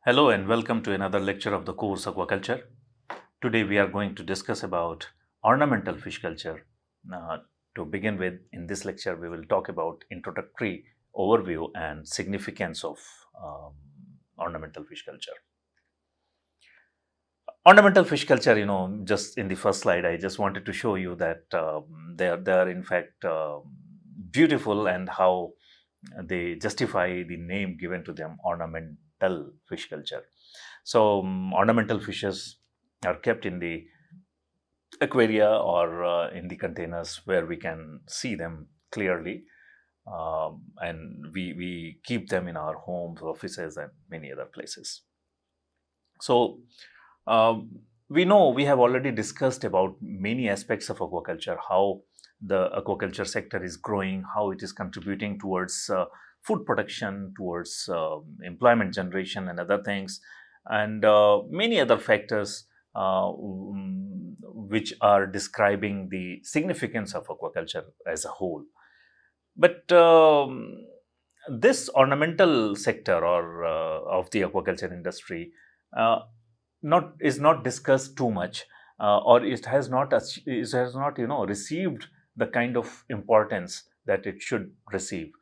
Hello and welcome to another lecture of the course Aquaculture. Today we are going to discuss about ornamental fish culture. Uh, to begin with, in this lecture we will talk about introductory overview and significance of um, ornamental fish culture. Ornamental fish culture, just in the first slide, I just wanted to show you that they are in fact beautiful and how they justify the name given to them, ornamental fish culture. So, ornamental fishes are kept in the aquaria or in the containers where we can see them clearly. And we keep them in our homes, offices, and many other places. So, we know we have already discussed about many aspects of aquaculture, how the aquaculture sector is growing, how it is contributing towards food production, towards employment generation, and other things, and many other factors which are describing the significance of aquaculture as a whole. But this ornamental sector or of the aquaculture industry uh, not is not discussed too much, or it has not received the kind of importance that it should receive.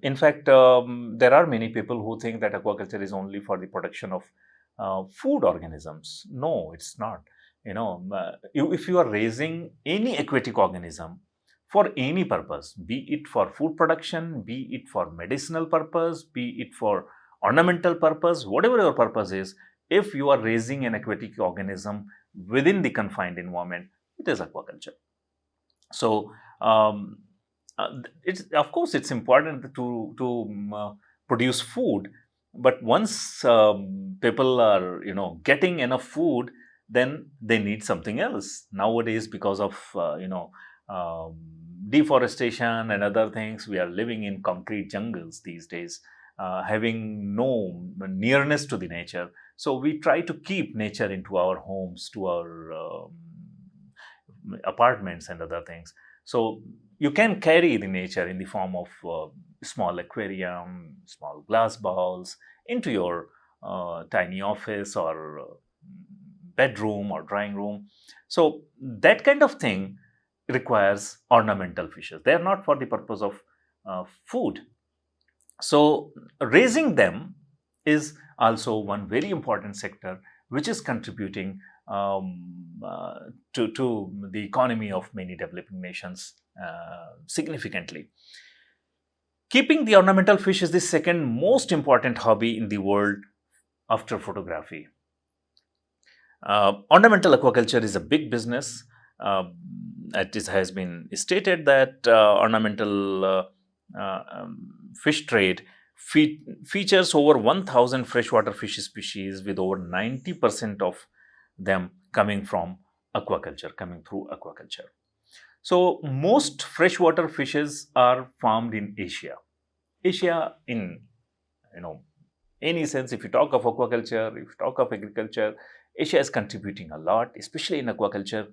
In fact, there are many people who think that aquaculture is only for the production of food organisms. No, it's not. If you are raising any aquatic organism for any purpose, be it for food production, be it for medicinal purpose, be it for ornamental purpose, whatever your purpose is, if you are raising an aquatic organism within the confined environment, it is aquaculture. So, it's of course it's important to produce food, but once people are getting enough food, then they need something else. Nowadays, because of um, deforestation and other things, we are living in concrete jungles these days, having no nearness to the nature. So we try to keep nature into our homes, to our apartments and other things. So you can carry the nature in the form of small aquarium, small glass bowls into your tiny office or bedroom or drawing room. So that kind of thing requires ornamental fishes. They are not for the purpose of food. So raising them is also one very important sector which is contributing to the economy of many developing nations significantly. Keeping the ornamental fish is the second most important hobby in the world after photography. Ornamental aquaculture is a big business. It has been stated that ornamental fish trade features over 1,000 freshwater fish species, with over 90% of them coming from aquaculture, coming through aquaculture. So, most freshwater fishes are farmed in Asia. Asia, in you know any sense, if you talk of aquaculture, if you talk of agriculture, Asia is contributing a lot, especially in aquaculture.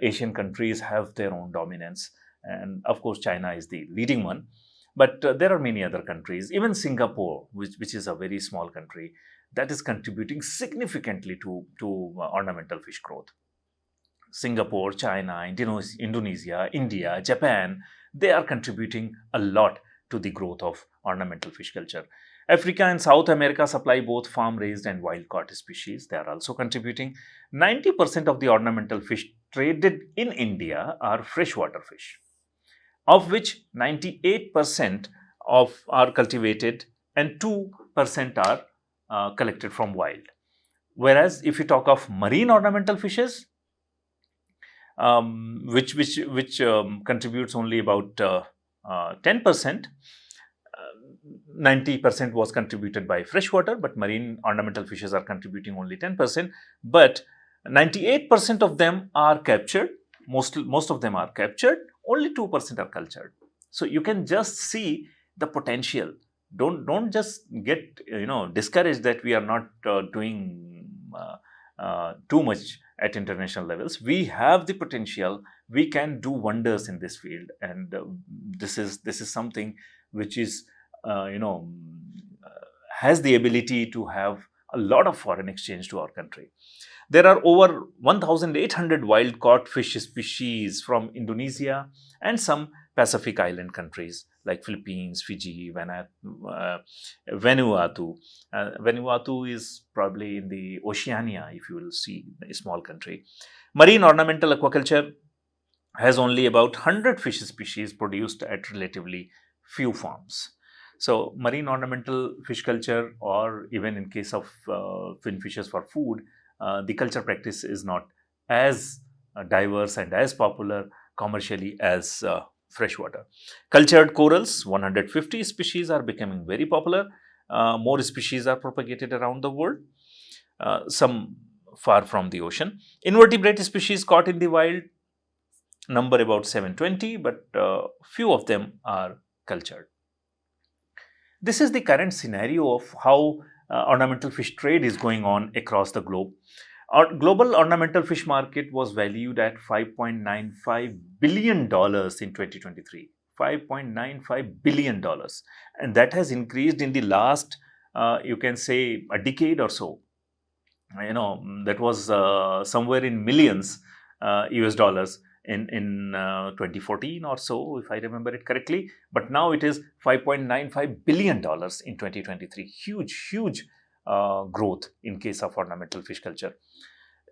Asian countries have their own dominance, and of course, China is the leading one. But there are many other countries, even Singapore, which is a very small country, that is contributing significantly to ornamental fish growth. Singapore, China, Indonesia, India, Japan, they are contributing a lot to the growth of ornamental fish culture. Africa and South America supply both farm raised and wild caught species. They are also contributing. 90% of the ornamental fish traded in India are freshwater fish, of which 98% of are cultivated and 2% are collected from wild. Whereas if you talk of marine ornamental fishes, which contributes only about 10%. 90% was contributed by freshwater, but marine ornamental fishes are contributing only 10%. But 98% of them are captured. Most of them are captured. Only 2% are cultured. So you can just see the potential. Don't just get discouraged that we are not doing too much at international levels. We have the potential. We can do wonders in this field, and this is something which is uh, you know uh, has the ability to have a lot of foreign exchange to our country. There are over 1,800 wild caught fish species from Indonesia and some Pacific island countries like Philippines, Fiji, Vanuatu. Vanuatu is probably in the Oceania, if you will see, a small country. Marine ornamental aquaculture has only about 100 fish species produced at relatively few farms. So, marine ornamental fish culture, or even in case of fin fishes for food, the culture practice is not as diverse and as popular commercially as freshwater. Cultured corals, 150 species are becoming very popular. More species are propagated around the world, some far from the ocean. Invertebrate species caught in the wild number about 720, but few of them are cultured. This is the current scenario of how ornamental fish trade is going on across the globe. Our global ornamental fish market was valued at $5.95 billion in 2023. $5.95 billion. And that has increased in the last, you can say, a decade or so. That was somewhere in millions US dollars in 2014 or so, if I remember it correctly. But now it is $5.95 billion in 2023. Huge growth in case of ornamental fish culture.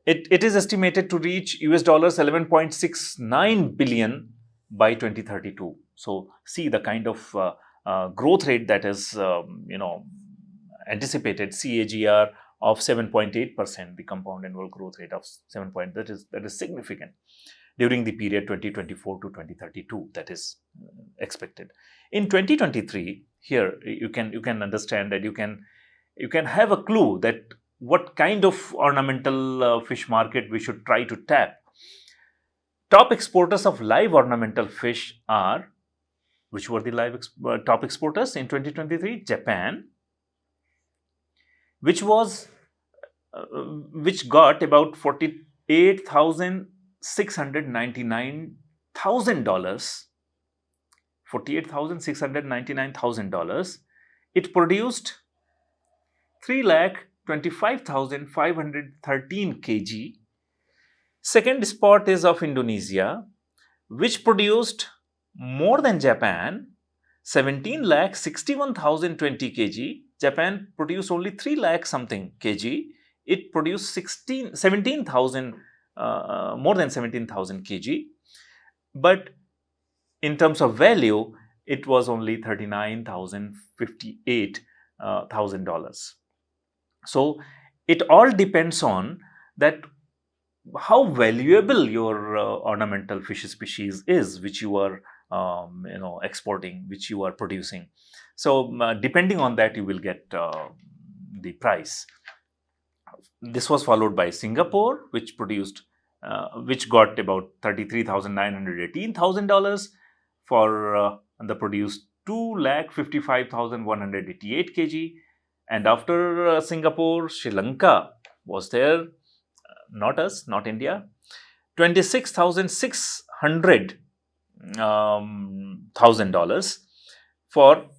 It is estimated to reach US dollars 11.69 billion by 2032. So see the kind of growth rate that is anticipated, CAGR of 7.8%, the compound annual growth rate of 7. That is significant during the period 2024 to 2032. That is expected. In 2023, here you can understand that you can have a clue that what kind of ornamental fish market we should try to tap. Top exporters of live ornamental fish are, which were the top exporters in 2023? Japan, which got about $48,699,000. $48,699,000. It produced 3,25,513 kg. Second spot is of Indonesia, which produced more than Japan, 17,61,020 kg. Japan produced only 3 lakh something kg. It produced 17,000, more than 17,000 kg. But in terms of value, it was only $39,058,000. So it all depends on that how valuable your ornamental fish species is, which you are exporting, which you are producing. So depending on that, you will get the price. This was followed by Singapore, which got about $33,918,000 for the produced 2,55,188 kg. And after Singapore, Sri Lanka was there, not us, not India, $26,600,000 for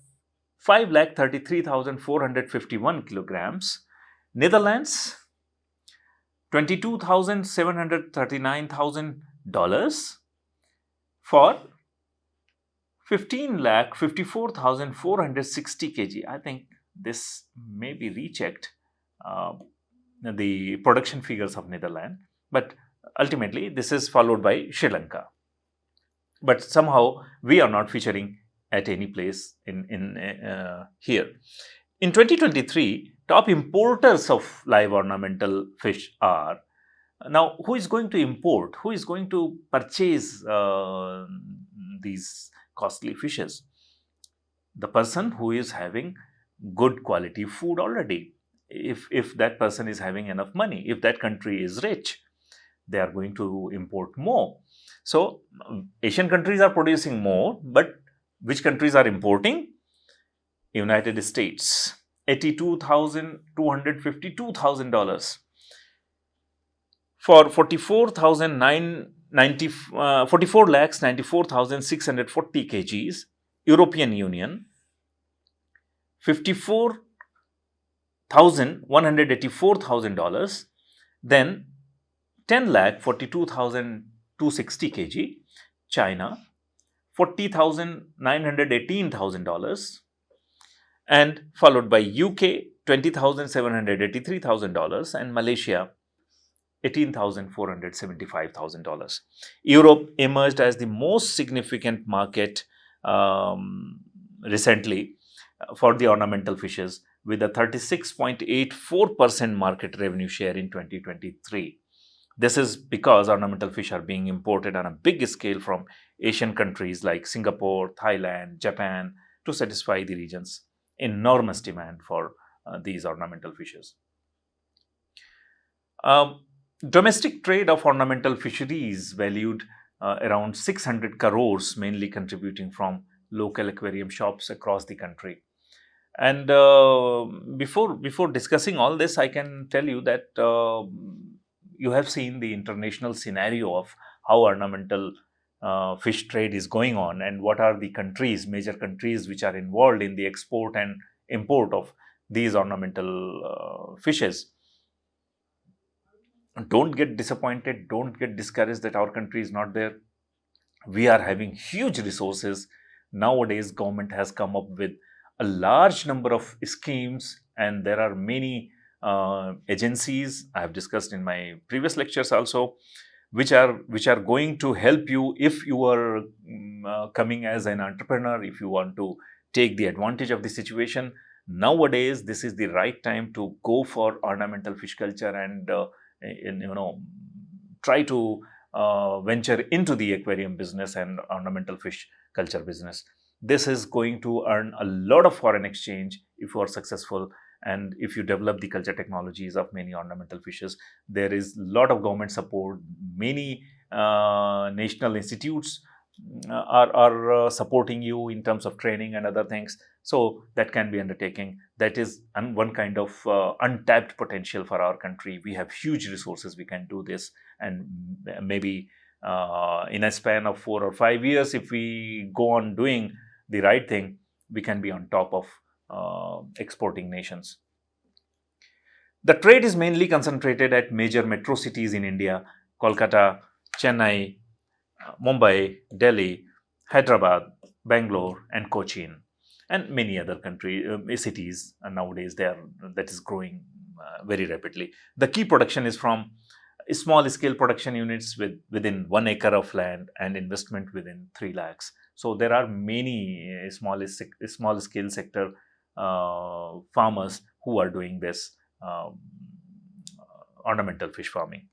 5,33,451 kilograms. Netherlands, $22,739,000 for 15,54,460 kg. I think this may be rechecked, the production figures of Netherlands, but ultimately this is followed by Sri Lanka. But somehow we are not featuring at any place in here. In 2023, top importers of live ornamental fish are, now who is going to import? Who is going to purchase these costly fishes? The person who is having good quality food already. If that person is having enough money, if that country is rich, they are going to import more. So Asian countries are producing more, but which countries are importing? United States, $82,252,000 for 44,94,640 kgs. European Union, 54 $184,000. Then 10,42,260 kg, China $40,918,000, and followed by UK $20,783,000, and Malaysia $18,475,000. Europe emerged as the most significant market recently for the ornamental fishes, with a 36.84% market revenue share in 2023. This is because ornamental fish are being imported on a big scale from Asian countries like Singapore, Thailand, Japan to satisfy the region's enormous demand for these ornamental fishes. Domestic trade of ornamental fisheries valued around 600 crores, mainly contributing from local aquarium shops across the country. And before discussing all this, I can tell you that you have seen the international scenario of how ornamental fish trade is going on, and what are the major countries which are involved in the export and import of these ornamental fishes. Don't get disappointed, don't get discouraged that our country is not there. We are having huge resources. Nowadays, government has come up with a large number of schemes, and there are many agencies I have discussed in my previous lectures also, which are going to help you if you are coming as an entrepreneur, if you want to take the advantage of the situation. Nowadays, this is the right time to go for ornamental fish culture and try to venture into the aquarium business and ornamental fish culture business. This is going to earn a lot of foreign exchange if you are successful, and if you develop the culture technologies of many ornamental fishes. There is a lot of government support. Many national institutes are supporting you in terms of training and other things. So that can be undertaking. That is one kind of untapped potential for our country. We have huge resources. We can do this, and maybe in a span of 4 or 5 years, if we go on doing the right thing, we can be on top of exporting nations. The trade is mainly concentrated at major metro cities in India: Kolkata, Chennai, Mumbai, Delhi, Hyderabad, Bangalore, and Cochin, and many other cities. And nowadays, that is growing very rapidly. The key production is from small scale production units within 1 acre of land and investment within 3 lakhs. So there are many small scale sector farmers who are doing this ornamental fish farming.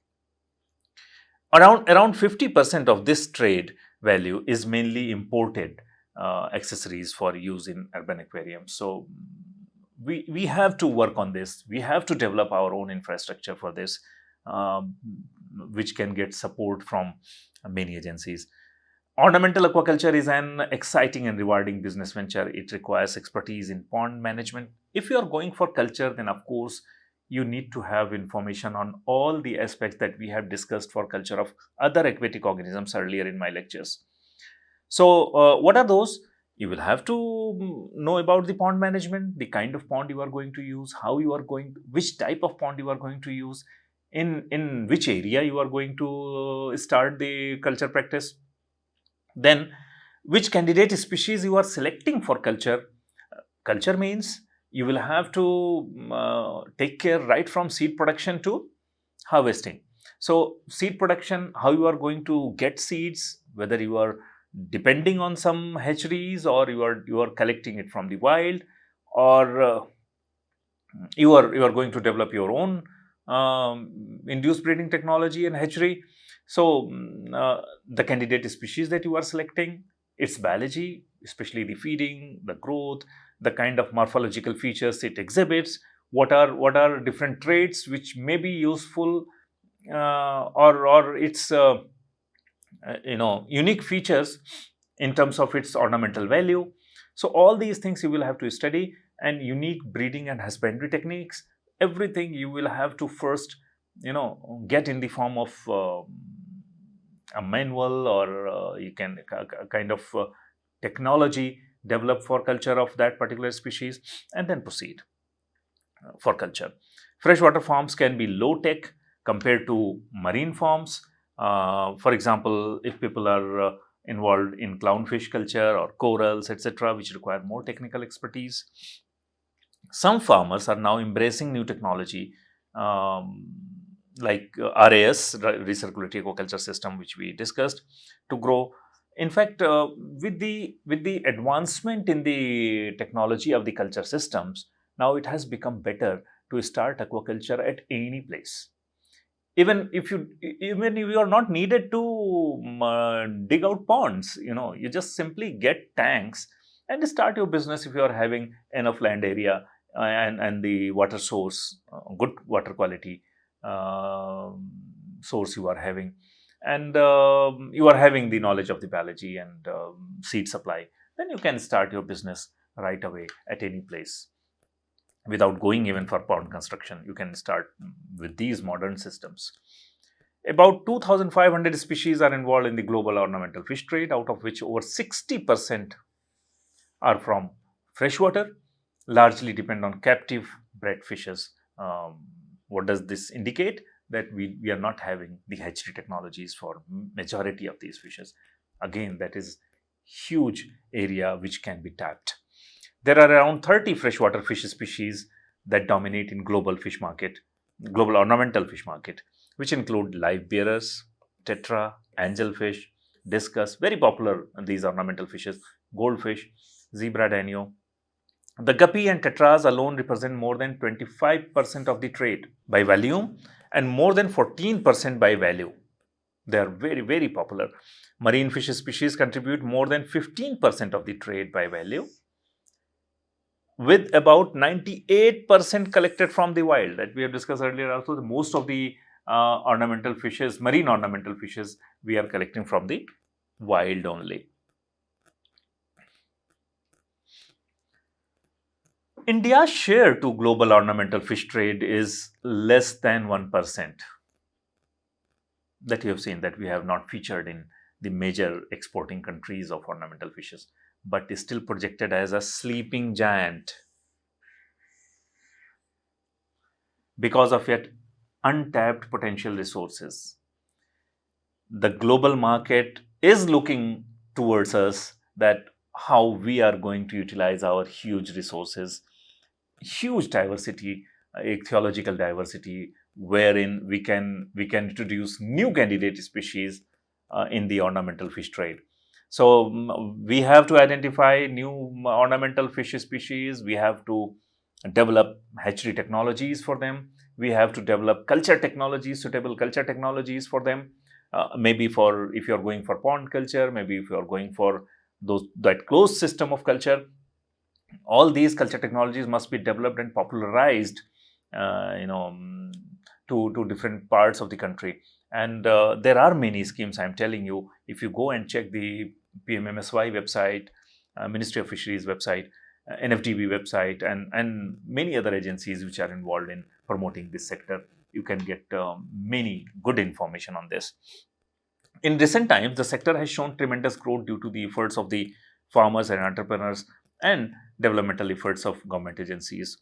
Around 50% of this trade value is mainly imported accessories for use in urban aquariums. So we have to work on this. We have to develop our own infrastructure for this, which can get support from many agencies. Ornamental aquaculture is an exciting and rewarding business venture. It requires expertise in pond management. If you are going for culture, then of course you need to have information on all the aspects that we have discussed for culture of other aquatic organisms earlier in my lectures. So what are those? You will have to know about the pond management, the kind of pond you are going to use, which type of pond you are going to use, in which area you are going to start the culture practice. Then, which candidate species you are selecting for culture. Culture means you will have to take care right from seed production to harvesting. So, seed production, how you are going to get seeds, whether you are depending on some hatcheries, or you are collecting it from the wild, or you are going to develop your own induced breeding technology and hatchery. So the candidate species that you are selecting, its biology, especially the feeding, the growth, the kind of morphological features it exhibits, what are different traits which may be useful, or its unique features in terms of its ornamental value. So all these things you will have to study, and unique breeding and husbandry techniques. Everything you will have to first get in the form of a manual, or you can a kind of technology developed for culture of that particular species, and then proceed. for culture. Freshwater farms can be low tech compared to marine farms. For example, if people are involved in clownfish culture or corals, etc., which require more technical expertise. Some farmers are now embracing new technology, um, like RAS, recirculatory aquaculture system, which we discussed, to grow. In fact, with the advancement in the technology of the culture systems, now it has become better to start aquaculture at any place. Even if you are not needed to dig out ponds, you just simply get tanks and start your business if you are having enough land area, and the water source, good water quality um source you are having, and you are having the knowledge of the biology and seed supply. Then you can start your business right away at any place without going even for pond construction. You can start with these modern systems. About 2,500 species are involved in the global ornamental fish trade, out of which over 60% are from freshwater, largely depend on captive bred fishes. What does this indicate? That we are not having the hatchery technologies for majority of these fishes. Again, that is huge area which can be tapped. There are around 30 freshwater fish species that dominate in global ornamental fish market, which include live bearers, tetra, angelfish, discus, very popular these ornamental fishes, goldfish, zebra danio. The guppy and tetras alone represent more than 25% of the trade by volume and more than 14% by value. They are very, very popular. Marine fish species contribute more than 15% of the trade by value, with about 98% collected from the wild, that we have discussed earlier. Also, most of the ornamental fishes, marine ornamental fishes, we are collecting from the wild only. India's share to global ornamental fish trade is less than 1%. That you have seen, that we have not featured in the major exporting countries of ornamental fishes, but is still projected as a sleeping giant because of yet untapped potential resources. The global market is looking towards us, that how we are going to utilize our huge resources, huge diversity, ecological diversity, wherein we can introduce new candidate species in the ornamental fish trade. So we have to identify new ornamental fish species. We have to develop hatchery technologies for them. We have to develop culture technologies, suitable culture technologies for them. Maybe for if you are going for pond culture, maybe if you are going for that closed system of culture, all these culture technologies must be developed and popularized, to different parts of the country. And there are many schemes. I'm telling you, if you go and check the PMMSY website, Ministry of Fisheries website, NFDB website, and many other agencies which are involved in promoting this sector, you can get many good information on this. In recent times, the sector has shown tremendous growth due to the efforts of the farmers and entrepreneurs and developmental efforts of government agencies.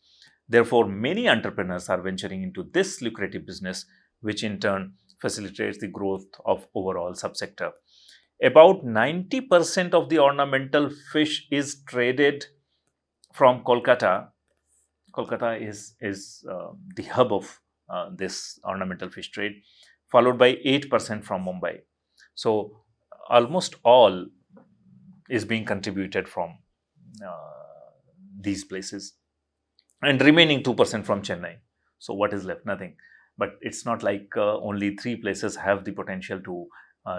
Therefore, many entrepreneurs are venturing into this lucrative business, which in turn facilitates the growth of overall subsector. About 90% of the ornamental fish is traded from Kolkata. Kolkata is the hub of this ornamental fish trade, followed by 8% from Mumbai. So almost all is being contributed from these places, and remaining 2% from Chennai. So what is left? Nothing. But it's not like only 3 places have the potential to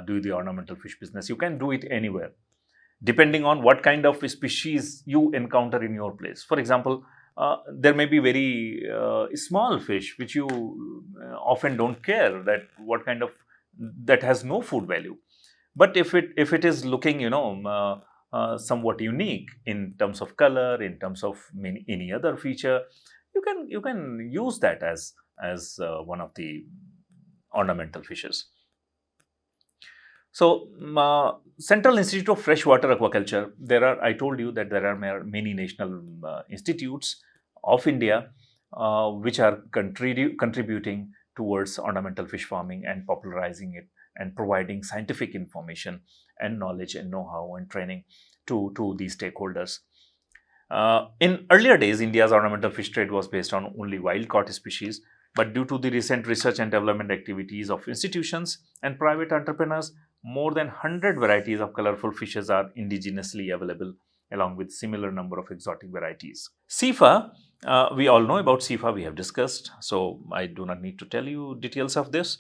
do the ornamental fish business. You can do it anywhere, depending on what kind of species you encounter in your place. For example, there may be very small fish which you often don't care that what kind of, that has no food value. But if it is looking, somewhat unique in terms of color, in terms of any other feature, you can use that as one of the ornamental fishes. So, Central Institute of Freshwater Aquaculture, I told you that there are many national institutes of India. which are contributing towards ornamental fish farming and popularizing it and providing scientific information and knowledge and know-how and training to these stakeholders. In earlier days, India's ornamental fish trade was based on only wild-caught species, but due to the recent research and development activities of institutions and private entrepreneurs, more than 100 varieties of colorful fishes are indigenously available, along with similar number of exotic varieties. SIFA, we all know about SIFA, we have discussed, so I do not need to tell you details of this.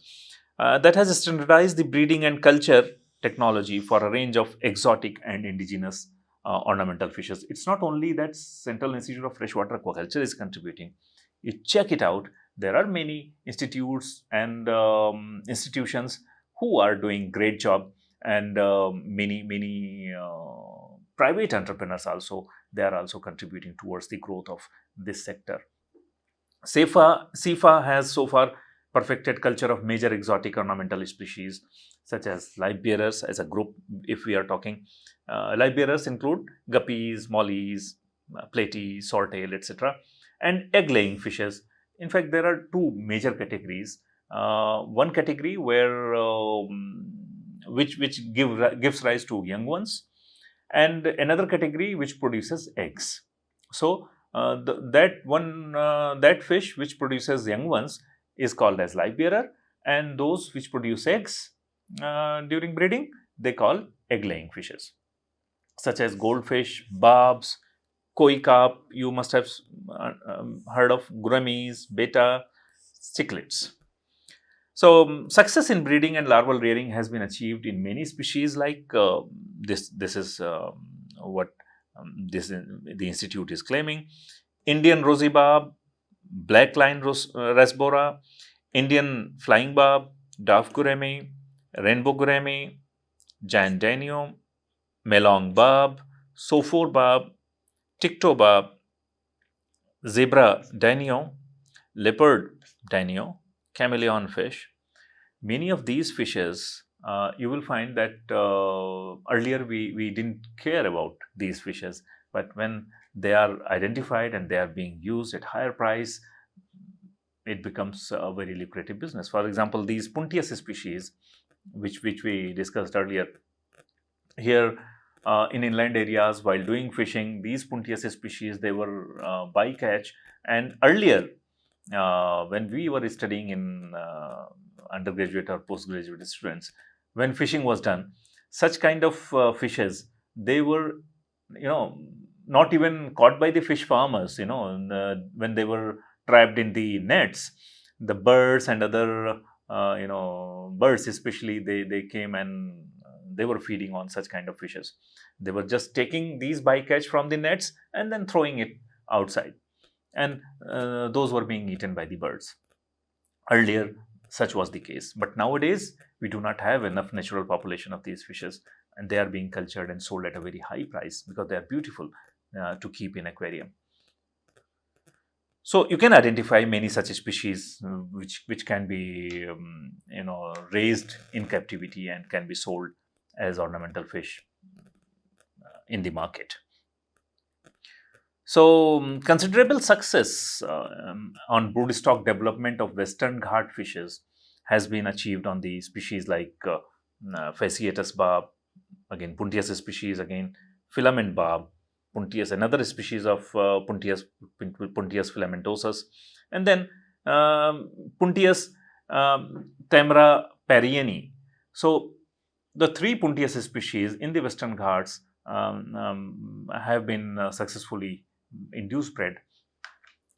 That has standardized the breeding and culture technology for a range of exotic and indigenous ornamental fishes. It's not only that Central Institute of Freshwater Aquaculture is contributing. You check it out. There are many institutes and institutions who are doing great job, and many private entrepreneurs also, they are also contributing towards the growth of this sector. SIFA has so far perfected culture of major exotic ornamental species such as live bearers as a group. If we are talking, live bearers include guppies, mollies, platy, swordtail, etc., and egg-laying fishes. In fact, there are two major categories. One category where which gives rise to young ones, and another category which produces eggs. So that fish which produces young ones is called as live bearer, and those which produce eggs during breeding, they call egg laying fishes, such as goldfish, barbs, koi carp. You must have heard of gurramis, betta, cichlids. So success in breeding and larval rearing has been achieved in many species like this. This is what the institute is claiming: Indian rosy barb, black line rasbora, Indian flying barb, dove gurami, rainbow gurami, giant danio, melong barb, sophor barb, ticto barb, zebra danio, leopard danio, chameleon fish. Many of these fishes, you will find that earlier we didn't care about these fishes, but when they are identified and they are being used at higher price, it becomes a very lucrative business. For example, these Puntius species, which we discussed earlier, here in inland areas while doing fishing, these Puntius species, they were bycatch. And earlier, when we were studying in undergraduate or postgraduate students, when fishing was done, such kind of fishes, they were, not even caught by the fish farmers. When they were trapped in the nets, the birds and other birds especially, they came and they were feeding on such kind of fishes. They were just taking these bycatch from the nets and then throwing it outside, and those were being eaten by the birds. Earlier, such was the case, but nowadays we do not have enough natural population of these fishes, and they are being cultured and sold at a very high price because they are beautiful to keep in aquarium. So you can identify many such species which can be raised in captivity and can be sold as ornamental fish in the market. So considerable success on broodstock development of Western Ghat fishes has been achieved on the species like Fasciatus barb, again Puntius species, again filament barb, Puntius, another species of Puntius filamentosus, and then Puntius temra pariani. So the three Puntius species in the Western Ghats have been successfully induced bred,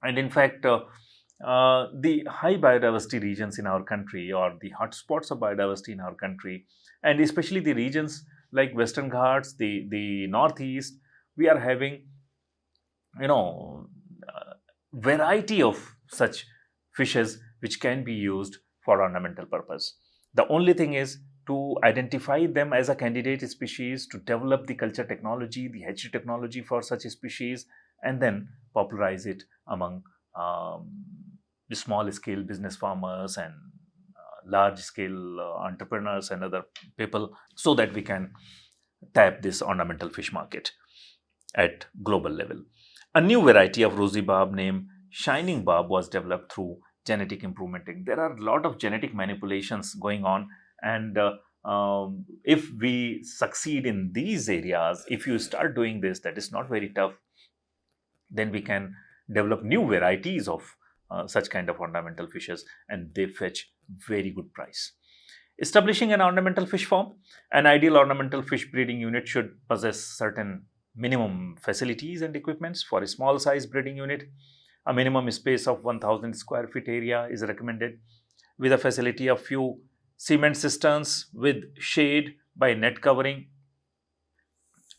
and in fact the high biodiversity regions in our country, or the hotspots of biodiversity in our country, and especially the regions like Western Ghats, the Northeast, we are having variety of such fishes which can be used for ornamental purpose. The only thing is to identify them as a candidate species, to develop the culture technology, the hatchery technology for such species, and then popularize it among the small scale business farmers and large scale entrepreneurs and other people, so that we can tap this ornamental fish market at global level. A new variety of rosy barb named shining barb was developed through genetic improvement. There are a lot of genetic manipulations going on, and if we succeed in these areas, if you start doing this, that is not very tough, then we can develop new varieties of such kind of ornamental fishes, and they fetch very good price. Establishing an ornamental fish farm, an ideal ornamental fish breeding unit should possess certain minimum facilities and equipments. For a small size breeding unit, a minimum space of 1000 square feet area is recommended, with a facility of few cement cisterns with shade by net covering.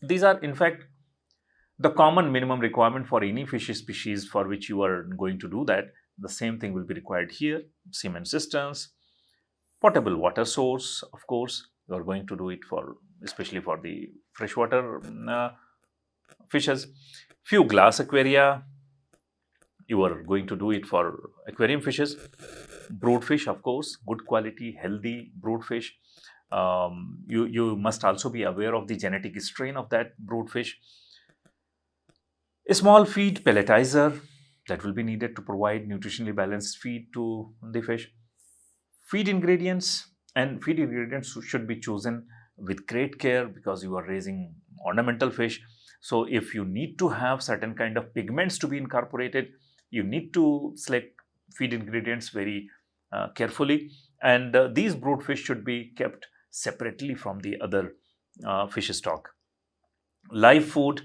These are in fact the common minimum requirement for any fish species for which you are going to do that. The same thing will be required here: cement cisterns, potable water source. Of course, you are going to do it for, especially for the freshwater fishes. Few glass aquaria, you are going to do it for aquarium fishes. Brood fish, of course, good quality, healthy brood fish. You must also be aware of the genetic strain of that brood fish. A small feed pelletizer that will be needed to provide nutritionally balanced feed to the fish. Feed ingredients, and feed ingredients should be chosen with great care because you are raising ornamental fish. So if you need to have certain kind of pigments to be incorporated, you need to select feed ingredients very carefully, and these brood fish should be kept separately from the other fish stock. Live food,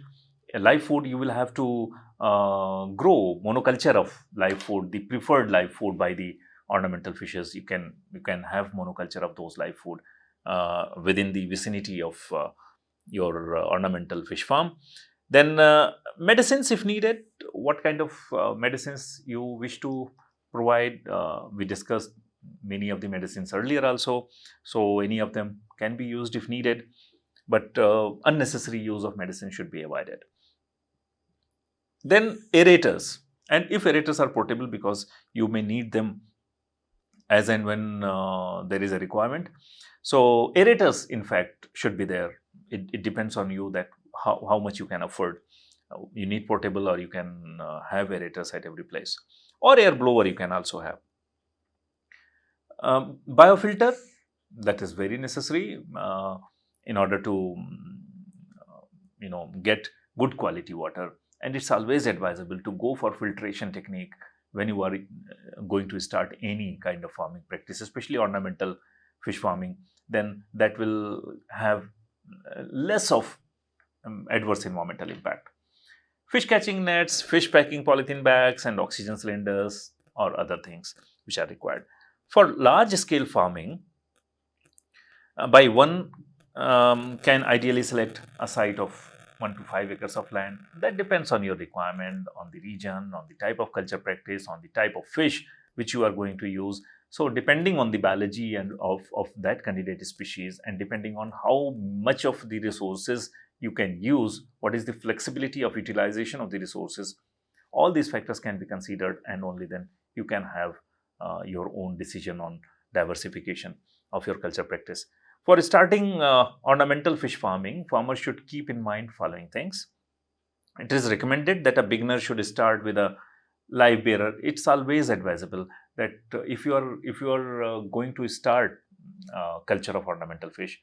live food, you will have to grow monoculture of live food, the preferred live food by the ornamental fishes. You can have monoculture of those live food within the vicinity of your ornamental fish farm. Then medicines if needed. What kind of medicines you wish to provide? We discussed many of the medicines earlier also, so any of them can be used if needed, but unnecessary use of medicine should be avoided. Then aerators, and if aerators are portable, because you may need them as and when there is a requirement. So aerators in fact should be there. It depends on you that how much you can afford. You need portable, or you can have aerators at every place, or air blower you can also have. Biofilter, that is very necessary in order to get good quality water, and it's always advisable to go for filtration technique when you are going to start any kind of farming practice, especially ornamental fish farming. Then that will have less of adverse environmental impact. Fish catching nets, fish packing polythene bags, and oxygen cylinders or other things which are required. For large scale farming, by one can ideally select a site of 1 to 5 acres of land. That depends on your requirement, on the region, on the type of culture practice, on the type of fish which you are going to use. So depending on the biology and of that candidate species, and depending on how much of the resources you can use, what is the flexibility of utilization of the resources, all these factors can be considered, and only then you can have your own decision on diversification of your culture practice. For starting ornamental fish farming, farmers should keep in mind following things. It is recommended that a beginner should start with a live bearer. It's always advisable that if you are going to start culture of ornamental fish,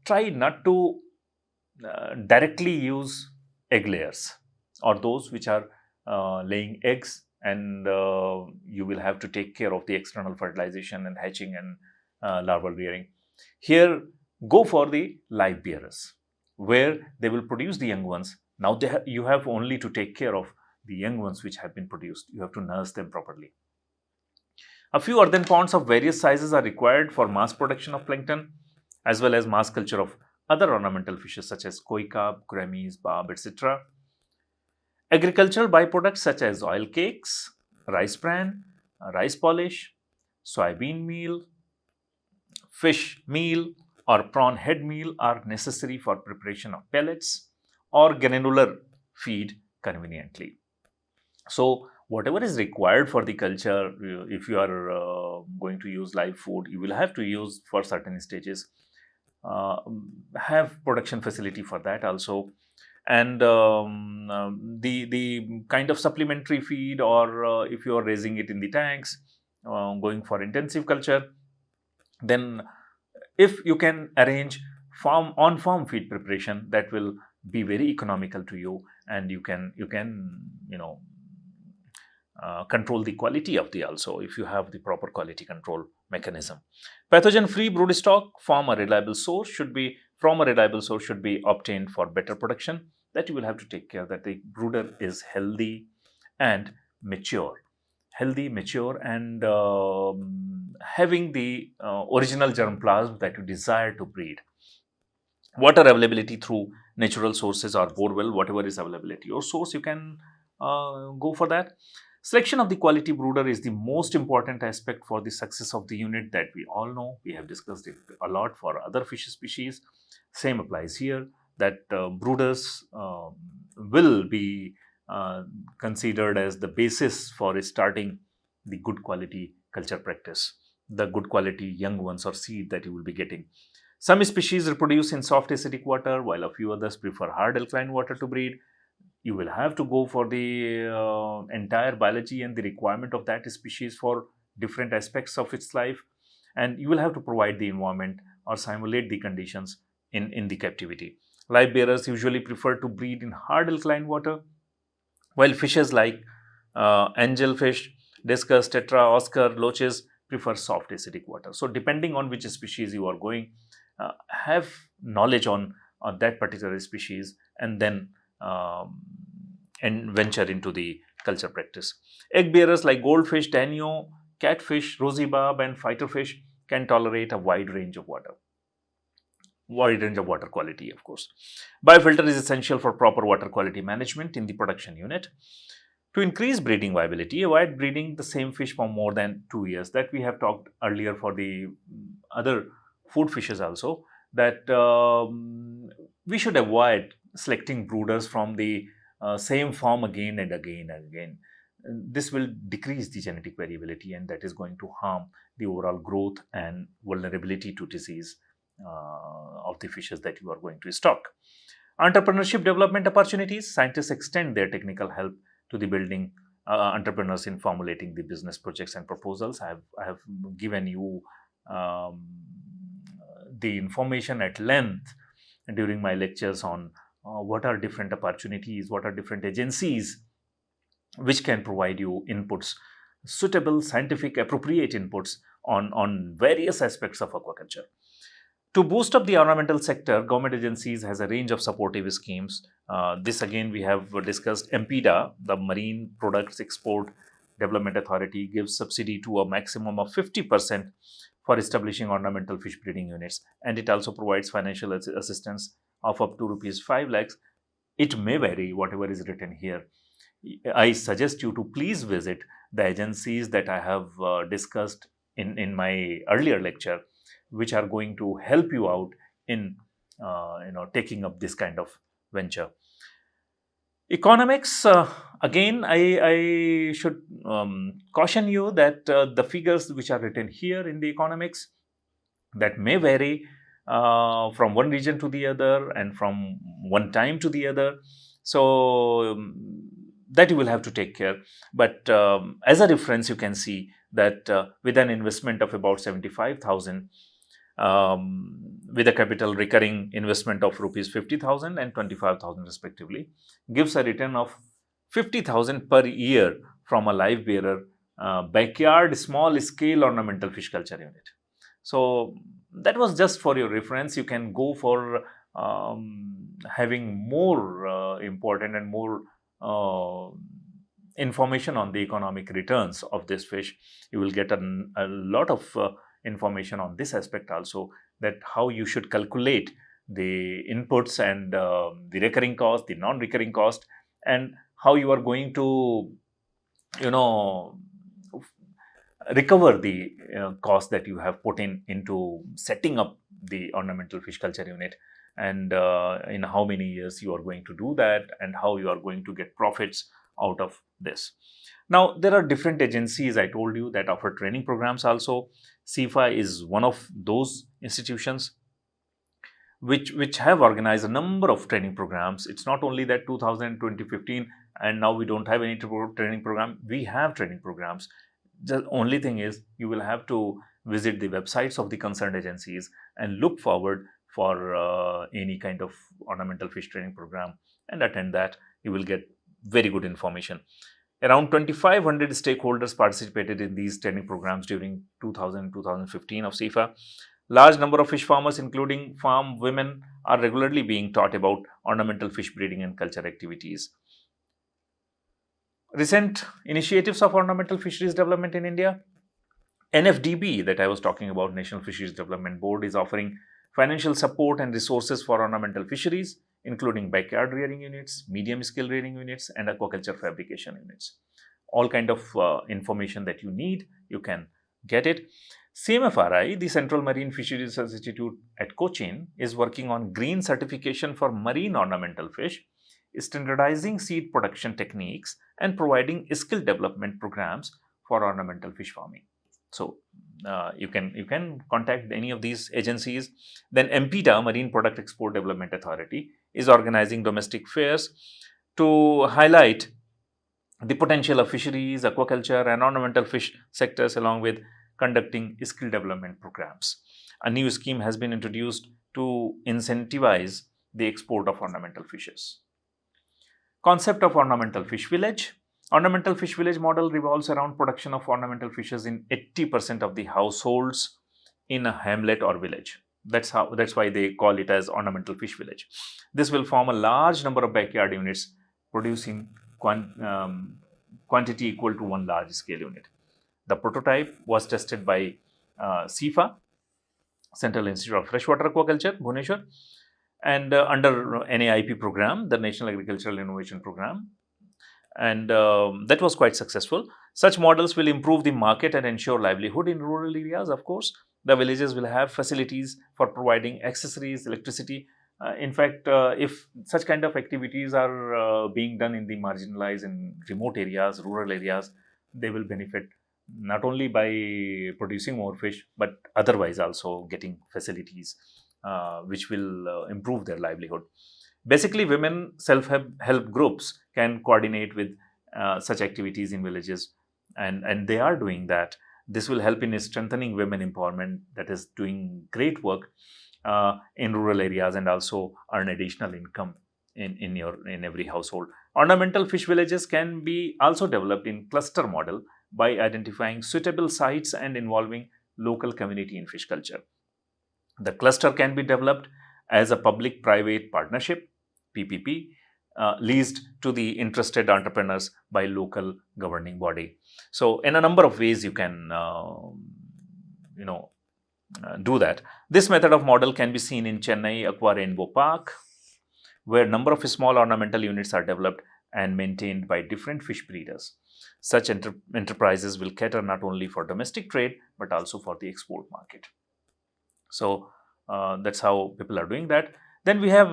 try not to directly use egg layers, or those which are laying eggs, and you will have to take care of the external fertilization and hatching and larval rearing. Here, go for the live bearers, where they will produce the young ones. Now you have only to take care of the young ones which have been produced. You have to nurse them properly. A few earthen ponds of various sizes are required for mass production of plankton, as well as mass culture of other ornamental fishes such as koi carp, gouramis, barb, etc. Agricultural byproducts such as oil cakes, rice bran, rice polish, soybean meal, fish meal, or prawn head meal are necessary for preparation of pellets or granular feed conveniently. So whatever is required for the culture, if you are going to use live food, you will have to use for certain stages. Have production facility for that also. and the kind of supplementary feed, or if you are raising it in the tanks, going for intensive culture, then if you can arrange farm feed preparation, that will be very economical to you, and you can control the quality of the also, if you have the proper quality control mechanism. Pathogen free brood stock from a reliable source should be obtained for better production. That you will have to take care that the brooder is healthy and mature, and having the original germplasm that you desire to breed. Water availability through natural sources or borewell, whatever is availability or source, you can go for that. Selection of the quality brooder is the most important aspect for the success of the unit, that we all know. We have discussed it a lot for other fish species. Same applies here, that brooders will be considered as the basis for starting the good quality culture practice, the good quality young ones or seed that you will be getting. Some species reproduce in soft acidic water, while a few others prefer hard alkaline water to breed. You will have to go for the entire biology and the requirement of that species for different aspects of its life, and you will have to provide the environment or simulate the conditions in the captivity. Live bearers usually prefer to breed in hard alkaline water, while fishes like angelfish, discus, tetra, oscar, loaches prefer soft acidic water. So, depending on which species you are going, have knowledge on that particular species, and then and venture into the culture practice. Egg bearers like goldfish, danio, catfish, rosy barb, and fighterfish can tolerate a wide range of water quality, of course. Biofilter is essential for proper water quality management in the production unit. To increase breeding viability, avoid breeding the same fish for more than 2 years. That we have talked earlier for the other food fishes also, that we should avoid selecting brooders from the same farm again and again and again. This will decrease the genetic variability, and that is going to harm the overall growth and vulnerability to disease of the fishes that you are going to stock. Entrepreneurship development opportunities. Scientists extend their technical help to the building entrepreneurs in formulating the business projects and proposals. I have given you the information at length during my lectures on what are different opportunities, what are different agencies which can provide you inputs, suitable, scientific, appropriate inputs on various aspects of aquaculture. To boost up the ornamental sector, government agencies has a range of supportive schemes. This again we have discussed. MPDA, the Marine Products Export Development Authority, gives subsidy to a maximum of 50% for establishing ornamental fish breeding units, and it also provides financial assistance of up to rupees 5 lakhs. It may vary, whatever is written here. I suggest you to please visit the agencies that I have discussed in my earlier lecture, which are going to help you out in taking up this kind of venture. Economics, again, I should caution you that the figures which are written here in the economics, that may vary from one region to the other and from one time to the other. So, that you will have to take care. But as a reference, you can see that with an investment of about 75,000, with a capital recurring investment of rupees 50,000 and 25,000 respectively, gives a return of 50,000 per year from a live bearer backyard small scale ornamental fish culture unit. So, that was just for your reference. You can go for having more important and more information on the economic returns of this fish. You will get a lot of information on this aspect also, that how you should calculate the inputs and the recurring cost, the non-recurring cost, and how you are going to recover the cost that you have put into setting up the ornamental fish culture unit, and in how many years you are going to do that, and how you are going to get profits out of this. Now, there are different agencies, I told you, that offer training programs also. CIFA is one of those institutions which have organized a number of training programs. It's not only that 2015 and now we don't have any training program. We have training programs. The only thing is you will have to visit the websites of the concerned agencies and look forward for any kind of ornamental fish training program and attend that. You will get very good information. Around 2,500 stakeholders participated in these training programs during 2015 of SIFA. Large number of fish farmers, including farm women, are regularly being taught about ornamental fish breeding and culture activities. Recent initiatives of ornamental fisheries development in India. NFDB, that I was talking about, National Fisheries Development Board, is offering financial support and resources for ornamental fisheries, including backyard rearing units, medium scale rearing units, and aquaculture fabrication units. All kind of information that you need, you can get it. CMFRI, the Central Marine Fisheries Institute at Cochin, is working on green certification for marine ornamental fish, standardizing seed production techniques, and providing skill development programs for ornamental fish farming. So you can contact any of these agencies. Then MPDA, Marine Product Export Development Authority, is organizing domestic fairs to highlight the potential of fisheries, aquaculture, and ornamental fish sectors, along with conducting skill development programs. A new scheme has been introduced to incentivize the export of ornamental fishes. Concept of ornamental fish village. Ornamental fish village model revolves around production of ornamental fishes in 80% of the households in a hamlet or village. That's why they call it as ornamental fish village. This will form a large number of backyard units producing quantity equal to one large scale unit. The prototype was tested by CIFA, Central Institute of Freshwater Aquaculture, Bhubaneswar, and under NAIP program, the National Agricultural Innovation Program, and that was quite successful. Such models will improve the market and ensure livelihood in rural areas. Of course, the villages will have facilities for providing accessories, electricity. In fact, if such kind of activities are being done in the marginalized and remote areas, rural areas, they will benefit not only by producing more fish, but otherwise also getting facilities which will improve their livelihood. Basically, women self-help groups can coordinate with such activities in villages, and they are doing that. This will help in strengthening women empowerment, that is doing great work in rural areas, and also earn additional income in every household. Ornamental fish villages can be also developed in cluster model by identifying suitable sites and involving local community in fish culture. The cluster can be developed as a public-private partnership, PPP, leased to the interested entrepreneurs by local governing body. So, in a number of ways, you can do that. This method of model can be seen in Chennai Aqua Rainbow Park, where number of small ornamental units are developed and maintained by different fish breeders. Such enterprises will cater not only for domestic trade but also for the export market. So that's how people are doing that. Then we have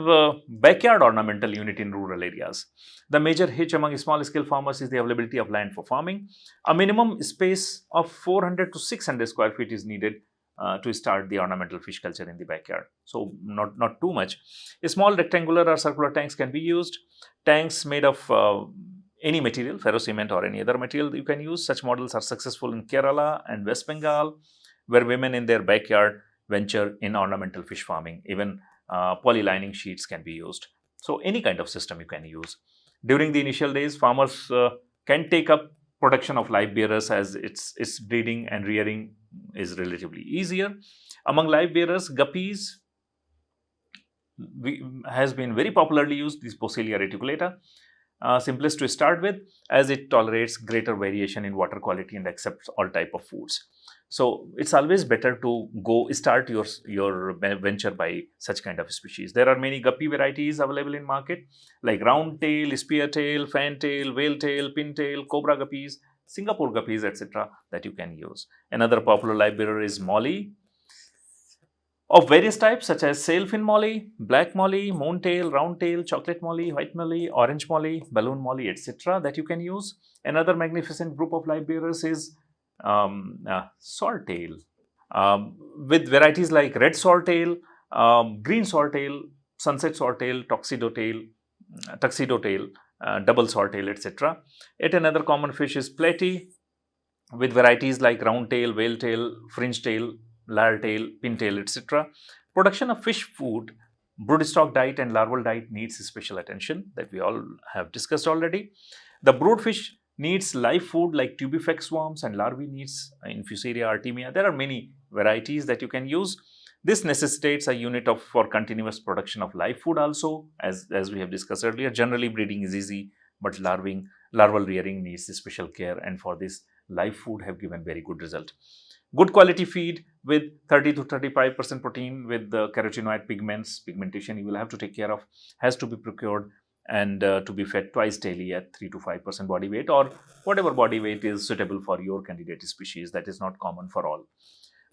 backyard ornamental unit in rural areas. The major hitch among small scale farmers is the availability of land for farming. A minimum space of 400 to 600 square feet is needed to start the ornamental fish culture in the backyard. So not too much. A small rectangular or circular tanks can be used. Tanks made of any material, ferrocement or any other material you can use. Such models are successful in Kerala and West Bengal, where women in their backyard venture in ornamental fish farming. Even polylining sheets can be used. So any kind of system you can use. During the initial days, farmers can take up production of live bearers, as its breeding and rearing is relatively easier. Among live bearers, guppies has been very popularly used, this Poecilia reticulata. Simplest to start with, as it tolerates greater variation in water quality and accepts all type of foods. So it's always better to start your venture by such kind of species. There are many guppy varieties available in market, like round tail, spear tail, fan tail, whale tail, pin tail, cobra guppies, Singapore guppies, etc. that you can use. Another popular live bearer is molly of various types, such as sailfin molly, black molly, moon tail, round tail, chocolate molly, white molly, orange molly, balloon molly, etc. that you can use. Another magnificent group of live bearers is swordtail, with varieties like red swordtail, green swordtail, sunset swordtail, tuxedo tail, double swordtail, etc. Yet another common fish is platy, with varieties like round tail, whale tail, fringe tail, lyre tail, pintail, etc. Production of fish food, broodstock diet, and larval diet needs special attention that we all have discussed already. The broodfish needs live food like tubifex worms, and larvae needs Infusaria artemia. There are many varieties that you can use. This necessitates a unit of for continuous production of live food also, as we have discussed earlier. Generally, breeding is easy, but larval rearing needs special care, and for this, live food have given very good result. Good quality feed with 30 to 35% protein with the carotenoid pigmentation you will have to take care of, has to be procured and to be fed twice daily at 3 to 5% body weight, or whatever body weight is suitable for your candidate species. That is not common for all.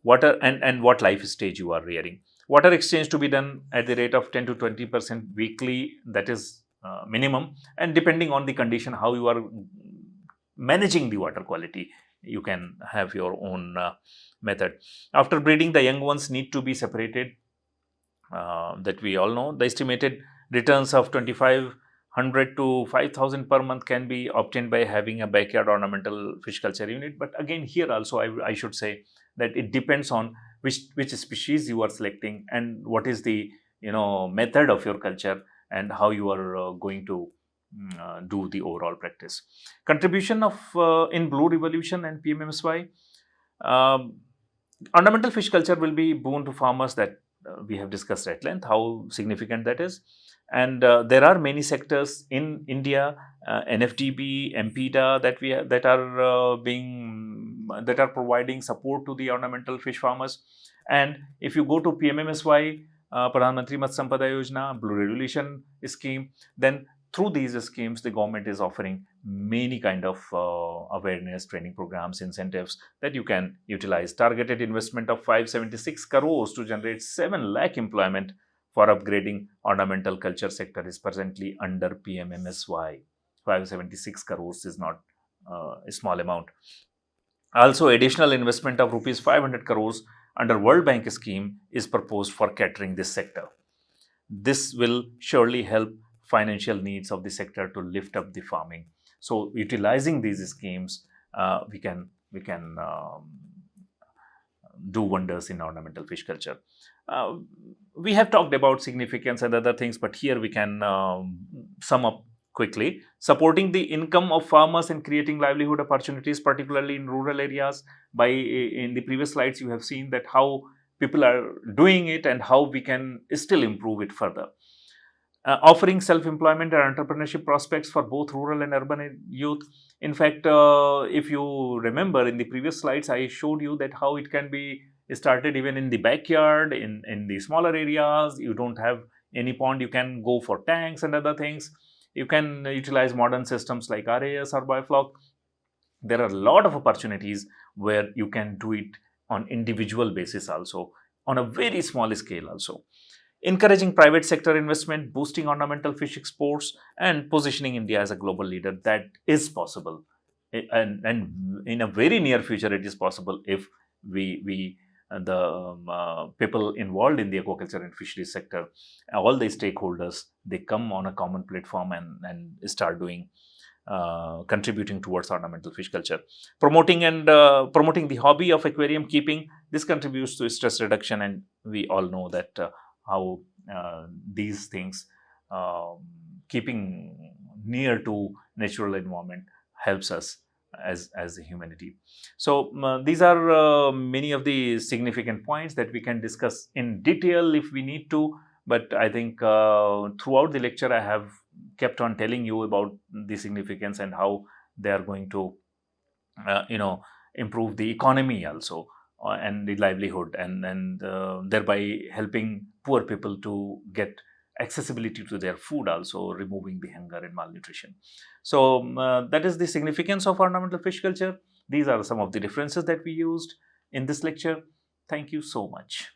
Water and what life stage you are rearing. Water exchange to be done at the rate of 10 to 20% weekly. That is minimum, and depending on the condition, how you are managing the water quality, you can have your own method. After breeding, the young ones need to be separated. That we all know. The estimated returns of 2,500 to 5,000 per month can be obtained by having a backyard ornamental fish culture unit. But again, here also I should say that it depends on which species you are selecting and what is the method of your culture and how you are going to do the overall practice. Contribution of in Blue Revolution and PMMSY. Ornamental fish culture will be boon to farmers, that we have discussed at length how significant that is. And there are many sectors in India, NFDB, MPDA, that are providing support to the ornamental fish farmers. And if you go to PMMSY, Pradhan Mantri Matsya Sampada Yojana, Blue Revolution scheme, then through these schemes, the government is offering many kind of awareness, training programs, incentives that you can utilize. Targeted investment of 576 crores to generate 7 lakh employment for upgrading ornamental culture sector is presently under PMMSY. 576 crores is not a small amount. Also, additional investment of rupees 500 crores under World Bank scheme is proposed for catering this sector. This will surely help financial needs of the sector to lift up the farming. So, utilizing these schemes, we can do wonders in ornamental fish culture. We have talked about significance and other things, but here we can sum up quickly. Supporting the income of farmers and creating livelihood opportunities, particularly in rural areas. In the previous slides, you have seen that how people are doing it and how we can still improve it further. Offering self-employment and entrepreneurship prospects for both rural and urban youth. In fact, if you remember in the previous slides, I showed you that how it can be started even in the backyard, in the smaller areas. You don't have any pond, you can go for tanks and other things. You can utilize modern systems like RAS or Biofloc. There are a lot of opportunities where you can do it on individual basis also, on a very small scale also. Encouraging private sector investment, boosting ornamental fish exports, and positioning India as a global leader. That is possible, and in a very near future, it is possible if the people involved in the aquaculture and fisheries sector, all the stakeholders, they come on a common platform and start doing contributing towards ornamental fish culture. Promoting the hobby of aquarium keeping. This contributes to stress reduction, and we all know that how these things, keeping near to natural environment, helps us as a humanity. So these are many of the significant points that we can discuss in detail if we need to, but I think throughout the lecture I have kept on telling you about the significance and how they are going to improve the economy also, and the livelihood, and thereby helping poor people to get accessibility to their food, also removing the hunger and malnutrition. So that is the significance of ornamental fish culture. These are some of the references that we used in this lecture. Thank you so much.